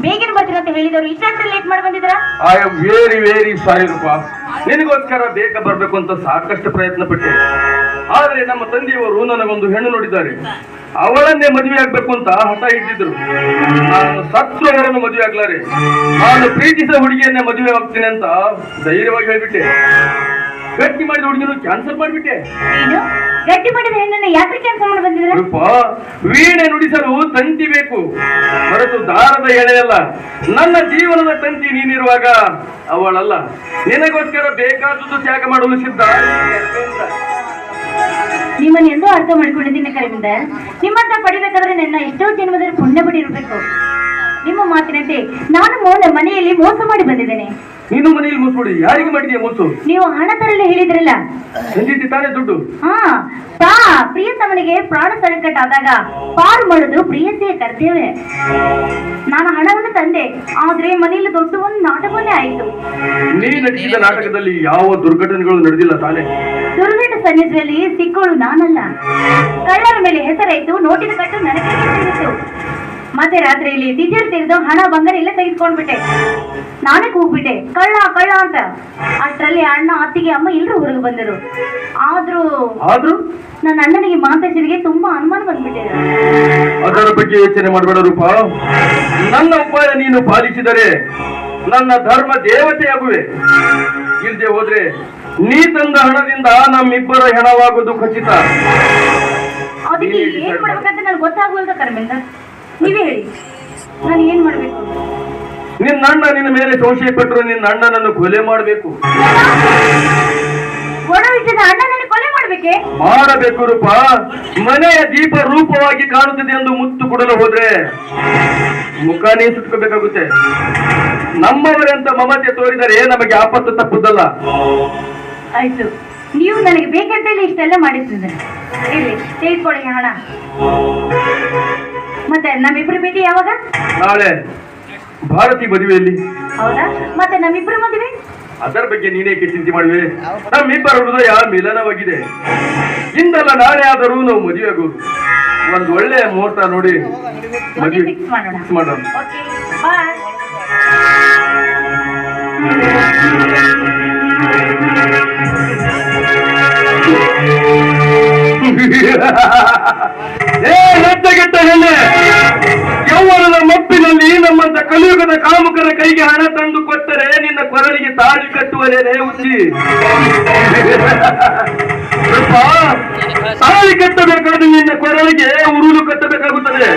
ಬೇಗನೆ ಬರ್ತೀನಿ ಅಂತ ಹೇಳಿದವರು ಇಷ್ಟಾದ್ರೆ ಲೇಟ್ ಮಾಡಿ ಬಂದಿದ್ರ. I am very very sorry Rupa. ನಿನಗೋಸ್ಕರ ಬೇಗ ಬರ್ಬೇಕು ಅಂತ ಸಾಕಷ್ಟು ಪ್ರಯತ್ನ ಪಟ್ಟೆ. ಆದ್ರೆ ನಮ್ಮ ತಂದೆಯವರು ನನಗೊಂದು ಹೆಣ್ಣು ನೋಡಿದ್ದಾರೆ. ಅವಳನ್ನೇ ಮದುವೆ ಆಗ್ಬೇಕು ಅಂತ ಹಠ ಇಟ್ಟಿದ್ರು. ನಾನು ಸತ್ತು ಅವರನ್ನು ಮದುವೆ ಆಗ್ಲಾರೆ. ನಾನು ಪ್ರೀತಿಸಿದ ಹುಡುಗಿಯನ್ನೇ ಮದುವೆ ಆಗ್ತೀನಿ ಅಂತ ಧೈರ್ಯವಾಗಿ ಹೇಳ್ಬಿಟ್ಟೆ. ಗಟ್ಟಿ ಮಾಡಿದ ಹುಡುಗಿನ ಕ್ಯಾನ್ಸಲ್ ಮಾಡ್ಬಿಟ್ಟೆ. ಗಟ್ಟಿ ಮಾಡಿದ ಹೆಣ್ಣನ್ನ ಯಾಕೆ ಕ್ಯಾನ್ಸಲ್ ಮಾಡಿ ಬಂದಿದ್ರೆ? ವೀಣೆ ನುಡಿಸಲು ತಂತಿ ಬೇಕು ಹೊರತು ದಾರದ ಎಳೆಯಲ್ಲ. ನನ್ನ ಜೀವನದ ತಂತಿ ನೀನಿರುವಾಗ ಅವಳಲ್ಲ. ನಿನಗೋಸ್ಕರ ಬೇಕಾದದ್ದು ತ್ಯಾಗ ಮಾಡಲು ಸಿದ್ಧ. ನಿಮ್ಮನ್ನ ಎಂದೋ ಅರ್ಥ ಮಾಡ್ಕೊಂಡಿದ್ದೀನಿ ಕರವಿಂದ. ನಿಮ್ಮಂತ ಪಡಿಬೇಕಾದ್ರೆ ನನ್ನ ಎಷ್ಟೋ ಜನ್ಮದಲ್ಲಿ ಪುಣ್ಯ ಪಡಿರ್ಬೇಕು. ನಿಮ್ಮ ಮಾತಿನಂತೆ ನಾನು ಮನೆಯಲ್ಲಿ ಮೋಸ ಮಾಡಿ ಬಂದಿದ್ದೇನೆ. ನೀನು ಮನೆಯಲ್ಲಿ ಮೋಸ ಮಾಡಿ ಯಾರಿಗೆ ಮಾಡಿದೀಯ ಮೋಸ? ನೀವು ಹಣ ತರಲು ಹೇಳಿದ್ರಲ್ಲ, ಸಂಜಿತಿ ತಾನೇ ದುಡ್ಡು. ಪ್ರಿಯತಮನಿಗೆ ಪ್ರಾಣ ಸಂಕಟ ಆದಾಗ ಪಾರು ಮಾಡುದು ಪ್ರಿಯತೆಯ ಕರ್ತವ್ಯ. ನಾನು ಹಣವನ್ನು ತಂದೆ, ಆದ್ರೆ ಮನೆಯಲ್ಲಿ ದೊಡ್ಡ ಒಂದು ನಾಟಕವನ್ನೇ ಆಯಿತು. ನೀ ನಟಿಸಿದ ನಾಟಕದಲ್ಲಿ ಯಾವ ದುರ್ಘಟನೆಗಳು ನಡೆದಿಲ್ಲ ತಾನೇ? ದುರ್ಘಟ ಸನ್ನಿಧಿಯಲ್ಲಿ ಸಿಕ್ಕೋಳು ನಾನಲ್ಲ. ಕಳ್ಳರ ಮೇಲೆ ಹೆಸರಾಯ್ತು, ನೋಟಿನ ಕಟ್ಟು ನನಗೆ ಸಿಕ್ಕಿತ್ತು. ಮತ್ತೆ ರಾತ್ರಿಯಲ್ಲಿ ಡಿಜೆಲ್ ತೆಗೆದು ಹಣ ಬಂಗಾರ ಎಲ್ಲ ತೆಗೆದುಕೊಂಡ್ಬಿಟ್ಟೆ. ನಾನೇ ಕೂಗ್ಬಿಟ್ಟೆ ಕಳ್ಳ ಕಳ್ಳ ಅಂತ. ಅಷ್ಟರಲ್ಲಿ ಅಣ್ಣ ಅತ್ತಿಗೆ ಅಮ್ಮ ಎಲ್ಲರೂ ಹೊರಗೆ ಬಂದರು. ಆದ್ರೂ ನನ್ನ ಅಣ್ಣನಿಗೆ ಮಾತಾಜಿಗೆ ತುಂಬಾ ಅನುಮಾನ ಬಂದ್ಬಿಟ್ಟೆ. ಅದರ ಬಗ್ಗೆ ಯೋಚನೆ ಮಾಡಬೇಡ ರೂಪಾ. ನನ್ನ ಉಪಾಯ ನೀನು ಪಾಲಿಸಿದರೆ ನನ್ನ ಧರ್ಮ ದೇವತೆಯಾಗುವೆ. ಇಲ್ಲದೆ ಹೋದ್ರೆ ನೀ ತಂದ ಹಣದಿಂದ ನಮ್ಮಿಬ್ಬರ ಹೆಣವಾಗುವುದು ಖಚಿತ. ಅದಕ್ಕೆ ಏನ್ ಮಾಡ್ಬೇಕಂತ ನನ್ಗೆ ಗೊತ್ತಾಗುವಲ್ದ ಕರ್ಮಿಂದ, ನೀವೇ ಹೇಳಿ ನಾನು ಏನ್ ಮಾಡ್ಬೇಕು? ನಿನ್ನ ಅಣ್ಣ ನಿನ್ನ ಮೇಲೆ ಸಂಶಯ ಪಟ್ಟರು ನಿನ್ನ ಅಣ್ಣನನ್ನು ಕೊಲೆ ಮಾಡಬೇಕು. ಅಣ್ಣನನ್ನು ಕೊಲೆ ಮಾಡ್ಬೇಕೆ? ಮಾಡಬೇಕು ರೂಪಾ. ಮನೆಯ ದೀಪ ರೂಪವಾಗಿ ಕಾಣುತ್ತದೆ ಎಂದು ಮುತ್ತು ಕೊಡಲು ಹೋದ್ರೆ ಮುಖ ನೀ ಸುಟ್ಕೋಬೇಕಾಗುತ್ತೆ. ನಮ್ಮವರೆಂತ ಮಮತೆ ತೋರಿದರೆ ನಮಗೆ ಆಪತ್ತು ತಪ್ಪುದಲ್ಲ. ಆಯ್ತು, ನೀವು ನನಗೆ ಬೇಕಂತ ಇಷ್ಟೆಲ್ಲ ಮಾಡಿಸಿದ್ರೆ ಇಲ್ಲಿ ತೆಗೆದುಕೊಳ್ಳಿ ಹಣ. ಮತ್ತೆ ನಮ್ಮಿಬ್ರು ಭೇಟಿ ಯಾವಾಗ? ನಾಳೆ ಭಾರತಿ ಮದುವೆಯಲ್ಲಿ. ಹೌದಾ? ಮತ್ತೆ ನಮ್ಮಿಬ್ರು ಮದುವೆ? ಅದರ ಬಗ್ಗೆ ನೀನೇಕೆ ಚಿಂತೆ ಮಾಡುವೆ? ನಮ್ಮಿಬ್ಬರ ಹೃದಯ ಮಿಲನವಾಗಿದೆ. ಇಂದಲ್ಲ ನಾಳೆ ಆದರೂ ನಾವು ಮದುವೆ ಆಗೋದು. ಒಂದು ಒಳ್ಳೆ ಮುಹೂರ್ತ ನೋಡಿ ಮದುವೆ ಫಿಕ್ಸ್ ಮಾಡೋಣ. ಲಜ್ಜೆಗೆಟ್ಟ ಹೆಣ್ಣೆ, ಯೌವನದ ಮಪ್ಪಿನಲ್ಲಿ ನಮ್ಮಂತ ಕಲಿಯುಗದ ಕಾಮುಕರ ಕೈಗೆ ಹಣ ತಂದು ಕೊಟ್ಟರೆ ನಿನ್ನ ಕೊರಳಿಗೆ ತಾಳಿ ಕಟ್ಟುವಲೇನೆ ಹುಚ್ಚಿ. ತಾಳಿ ಕಟ್ಟಬೇಕಾದ್ರೆ ನಿನ್ನ ಕೊರಳಿಗೆ ಉರುಳು ಕಟ್ಟಬೇಕಾಗುತ್ತದೆ.